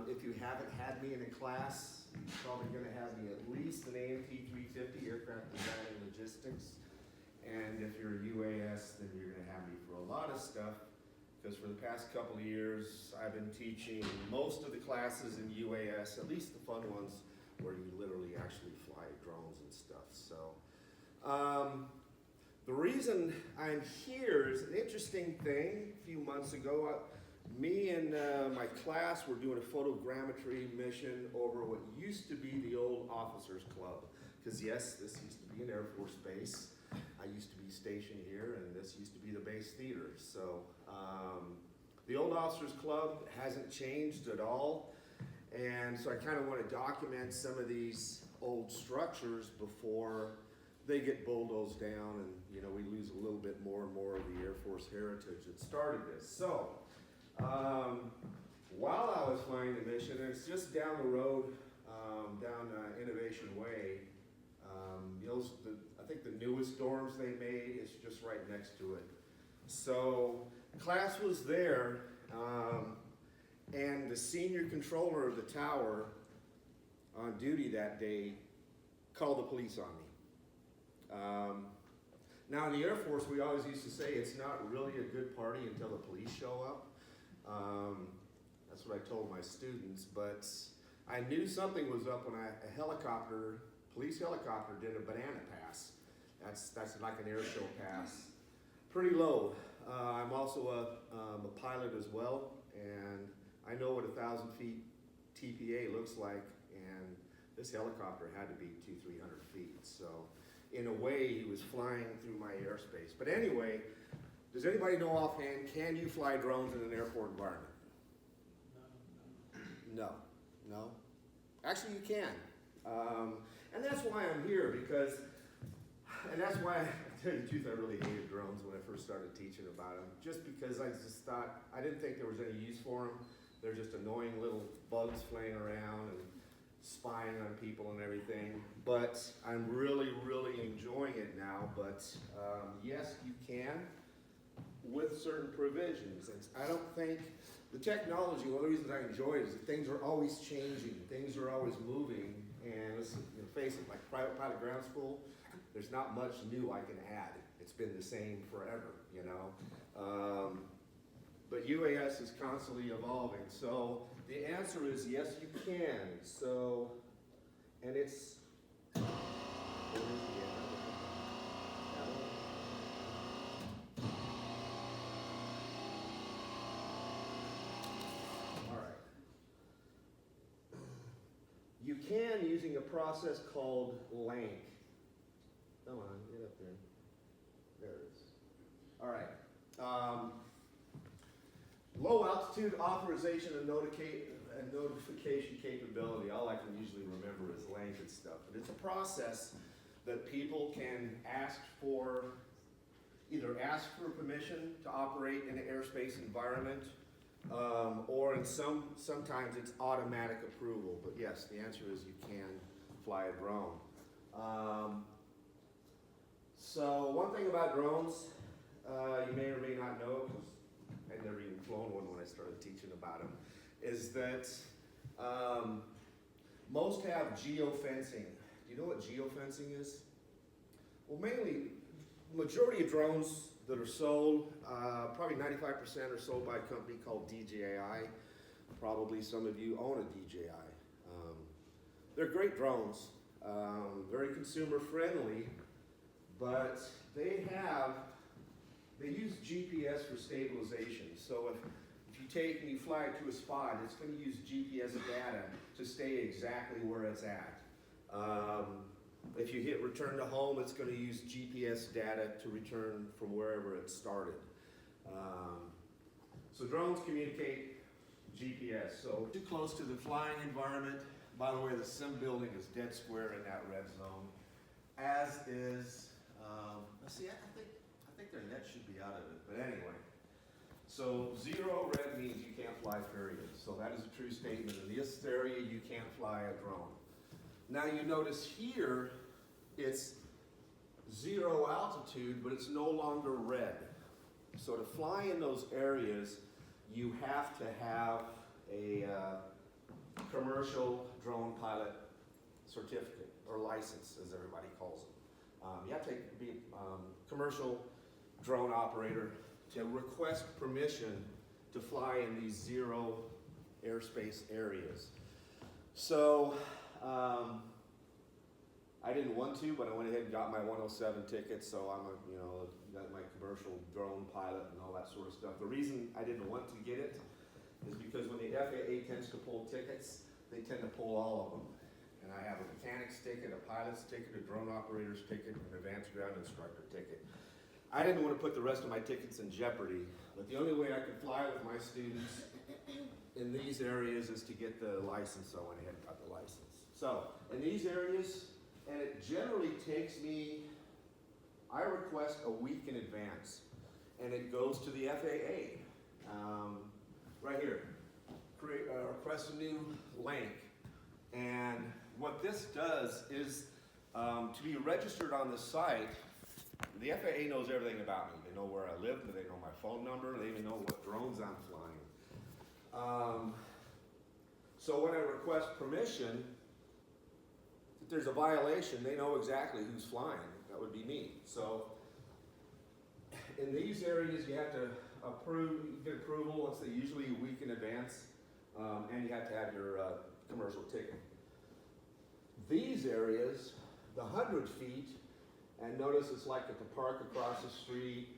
If you haven't had me in a class, you're probably going to have me at least an AMT 350, Aircraft Design and Logistics. And if you're a UAS, then you're going to have me for a lot of stuff, because for the past couple of years, I've been teaching most of the classes in UAS, at least the fun ones, where you literally actually fly drones and stuff. So, the reason I'm here is an interesting thing. A few months ago, me and my class were doing a photogrammetry mission over what used to be the old Officers Club. Because yes, this used to be an Air Force base. I used to be stationed here, and this used to be the base theater. So the old Officers Club hasn't changed at all. And so I kind of want to document some of these old structures before they get bulldozed down, and you know, we lose a little bit more and more of the Air Force heritage that started this. So while I was flying the mission, and it's just down the road, down Innovation Way, I think the newest dorms they made is just right next to it. So class was there, and the senior controller of the tower on duty that day called the police on me. Now in the Air Force, we always used to say it's not really a good party until the police show up. That's what I told my students, but I knew something was up when a police helicopter did a banana pass. That's like an air show pass. Pretty low. I'm also a pilot as well, and I know what 1,000 feet TPA looks like, and this helicopter had to be 200-300 feet. So in a way, he was flying through my airspace. But anyway, does anybody know offhand, can you fly drones in an airport environment? No. No? Actually, you can. And that's why I'm here, and that's why, to tell you the truth, I really hated drones when I first started teaching about them, just because I just thought, I didn't think there was any use for them. They're just annoying little bugs flying around and spying on people and everything. But I'm really, really enjoying it now. But yes, you can, with certain provisions. And I don't think the technology, one of the reasons I enjoy it is that things are always changing, things are always moving, and let's face it, like private pilot ground school, there's not much new I can add. It's been the same forever, you know. But UAS is constantly evolving. So the answer is yes, you can. So, and it's, you can using a process called LANC. Come on, get up there. There it is. All right. Low altitude authorization and notification capability. All I can usually remember is LANC and stuff. But it's a process that people can either ask for permission to operate in an airspace environment, or sometimes it's automatic approval. But yes, the answer is you can fly a drone. So one thing about drones, you may or may not know, because I'd never even flown one when I started teaching about them, is that most have geofencing. Do you know what geofencing is? Well, majority of drones that are sold, probably 95% are sold by a company called DJI. Probably some of you own a DJI. They're great drones, very consumer friendly, but they use GPS for stabilization. So if you take and you fly to a spot, it's going to use GPS data to stay exactly where it's at. If you hit return to home, it's going to use GPS data to return from wherever it started. So drones communicate GPS. So too close to the flying environment. By the way, the sim building is dead square in that red zone, as is, let's see, I think their net should be out of it, but anyway. So 0 red means you can't fly, period. So that is a true statement. In this area, you can't fly a drone. Now you notice here, it's 0 altitude, but it's no longer red. So to fly in those areas, you have to have a commercial drone pilot certificate, or license, as everybody calls it. You have to be a commercial drone operator to request permission to fly in these zero airspace areas. So I didn't want to, but I went ahead and got my 107 ticket, so I'm got my commercial drone pilot and all that sort of stuff. The reason I didn't want to get it is because when the FAA tends to pull tickets, they tend to pull all of them. And I have a mechanic's ticket, a pilot's ticket, a drone operator's ticket, an advanced ground instructor ticket. I didn't want to put the rest of my tickets in jeopardy, but the only way I could fly with my students in these areas is to get the license, so I went ahead and got the license. So, in these areas, and it generally takes me, I request a week in advance, and it goes to the FAA. Right here, request a new link. And what this does is, to be registered on the site, the FAA knows everything about me. They know where I live, they know my phone number, they even know what drones I'm flying. So when I request permission, if there's a violation, they know exactly who's flying. That would be me. So in these areas, you have to get approval, let's say usually a week in advance, and you have to have your commercial ticket. These areas, the 100 feet, and notice it's like at the park across the street,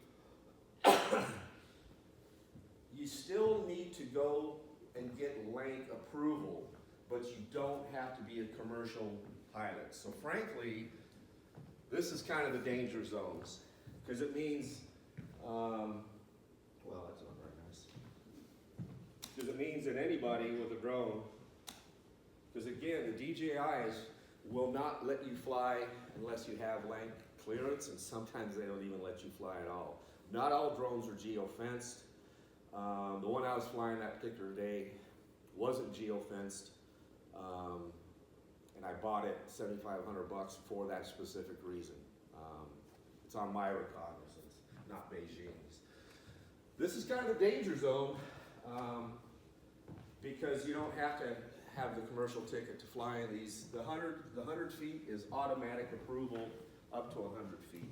you still need to go and get link approval, but you don't have to be a commercial pilot. So frankly, this is kind of the danger zones, because it means, well, that's not very nice. Because it means that anybody with a drone, because again, the DJIs will not let you fly unless you have link clearance, and sometimes they don't even let you fly at all. Not all drones are geo-fenced. The one I was flying that particular day wasn't geo-fenced, and I bought it $7,500 for that specific reason. It's on my recognizance, not Beijing's. This is kind of a danger zone because you don't have to have the commercial ticket to fly in these. The 100 feet is automatic approval up to 100 feet.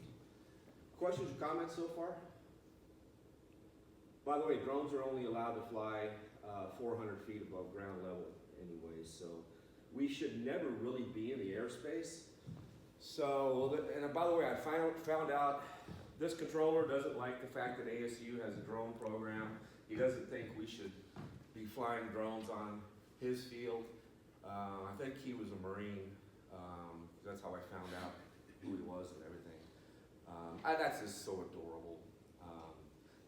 Questions or comments so far? By the way, drones are only allowed to fly 400 feet above ground level anyways, so we should never really be in the airspace. So, and by the way, I found out this controller doesn't like the fact that ASU has a drone program. He doesn't think we should be flying drones on his field. I think he was a Marine. That's how I found out who he was and everything. That's just so adorable.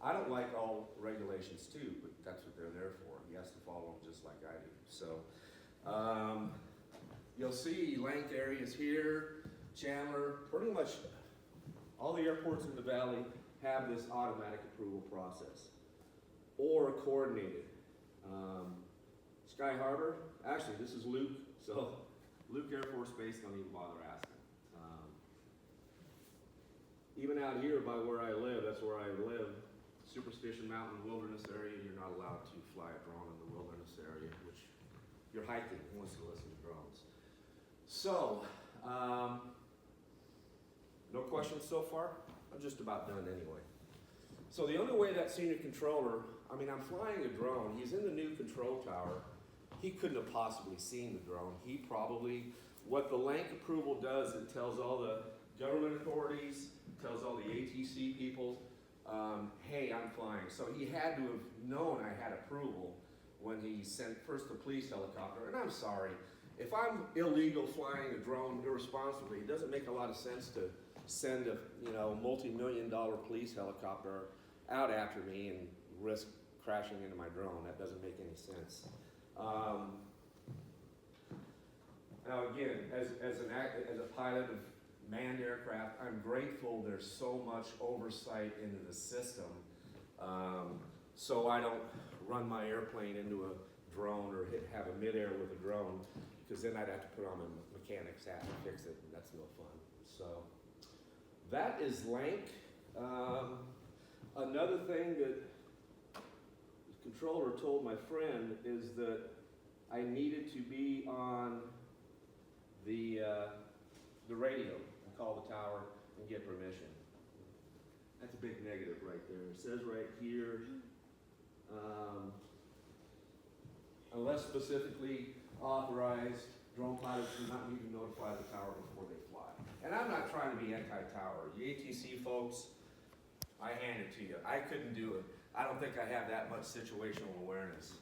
I don't like all regulations too, but that's what they're there for. He has to follow them just like I do. So you'll see length areas here, Chandler, pretty much all the airports in the valley have this automatic approval process or coordinated. Sky Harbor, actually this is Luke, so Luke Air Force Base, don't even bother asking. Even out here by where I live, that's where I live, Superstition Mountain Wilderness area, you're not allowed to fly a drone in the wilderness area, which you're hiking, who wants to listen to drones? So, no questions so far? I'm just about done anyway. So the only way that senior controller, I'm flying a drone, he's in the new control tower, he couldn't have possibly seen the drone. He probably, what the link approval does, it tells all the government authorities, tells all the ATC people, hey, I'm flying. So he had to have known I had approval when he sent first the police helicopter. And I'm sorry, if I'm illegal flying a drone irresponsibly, it doesn't make a lot of sense to send a multi-million-dollar police helicopter out after me and risk crashing into my drone. That doesn't make any sense. Now again, as a pilot of manned aircraft, I'm grateful there's so much oversight into the system, so I don't run my airplane into a drone or have a midair with a drone, because then I'd have to put on a mechanic's hat and fix it, and that's no fun. So that is Lank. Another thing that the controller told my friend is that I needed to be on the radio and call the tower and get permission. That's a big negative right there. It says right here, unless specifically authorized, drone pilots do not need to notify the tower before they fly. And I'm not trying to be anti-tower. You ATC folks, I hand it to you. I couldn't do it. I don't think I have that much situational awareness.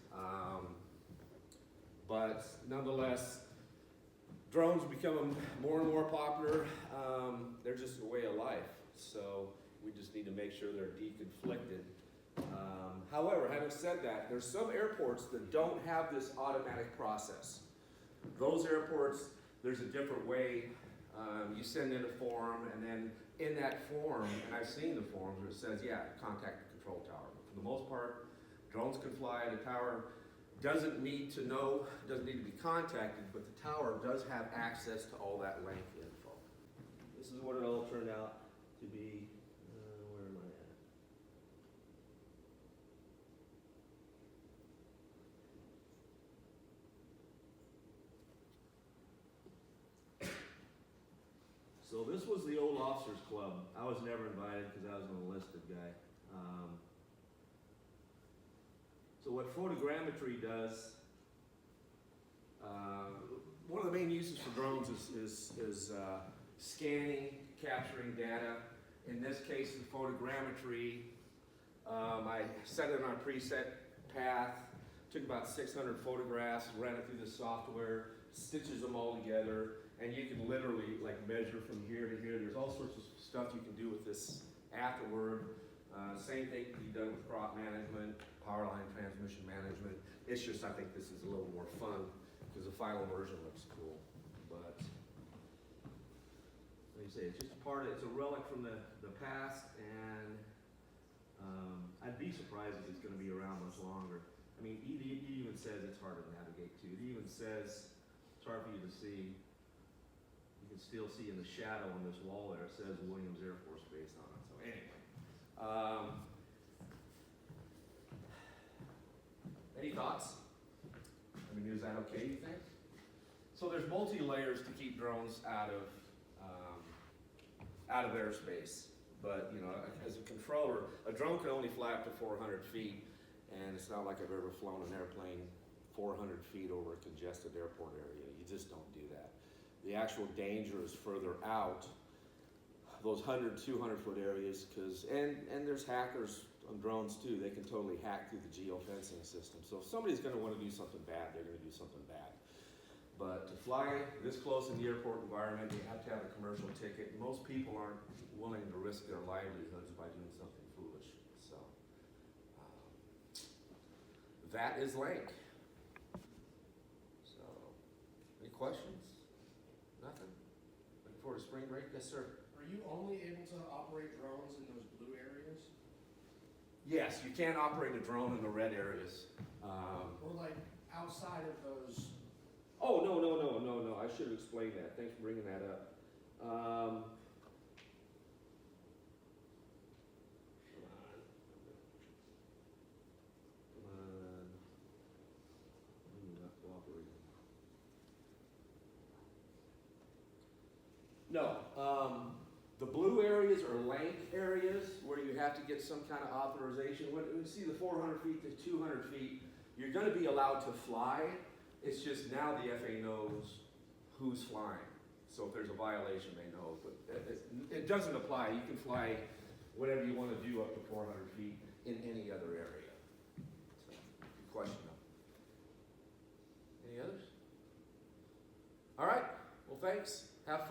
But nonetheless, drones becoming more and more popular. They're just a way of life. So we just need to make sure they're deconflicted. However, having said that, there's some airports that don't have this automatic process. Those airports, there's a different way. You send in a form, and then in that form, and I've seen the forms where it says, yeah, contact the control tower. But for the most part, drones can fly. The tower doesn't need to know, doesn't need to be contacted, but the tower does have access to all that link info. This is what it all turned out to be. Where am I at? So this was the old officers club. I was never invited because I was an enlisted guy. So what photogrammetry does, one of the main uses for drones is scanning, capturing data. In this case, the photogrammetry, I set it on a preset path, took about 600 photographs, ran it through the software, stitches them all together, and you can literally like measure from here to here. There's all sorts of stuff you can do with this afterward. Same thing can be done with crop management, power line transmission management. It's just, I think this is a little more fun because the final version looks cool. But like you say, it's just a part of, it's a relic from the past, and I'd be surprised if it's going to be around much longer. I mean, it even says it's hard to navigate to. It even says it's hard for you to see. You can still see in the shadow on this wall there, it says Williams Air Force Base on it. So anyway. Any thoughts? I mean, is that okay, you think? So there's multi-layers to keep drones out of airspace. But, you know, as a controller, a drone can only fly up to 400 feet, and it's not like I've ever flown an airplane 400 feet over a congested airport area. You just don't do that. The actual danger is further out, those 100, 200 foot areas, and there's hackers on drones too. They can totally hack through the geofencing system. So if somebody's going to want to do something bad, they're going to do something bad. But to fly this close in the airport environment, you have to have a commercial ticket. Most people aren't willing to risk their livelihoods by doing something foolish. So that is Link. So, any questions? Nothing? Looking forward to spring break? Yes, sir. Are you only able to operate drones in those blue areas? Yes, you can't operate a drone in the red areas. Or like outside of those? Oh, no. I should have explained that. Thanks for bringing that up. Come on. You're not cooperating. No. The blue areas are length areas where you have to get some kind of authorization. When you see the 400 feet to 200 feet, you're going to be allowed to fly. It's just now the FAA knows who's flying. So if there's a violation, they know. But it doesn't apply. You can fly whatever you want to do up to 400 feet in any other area. So, good question though. Any others? All right. Well, thanks. Have fun.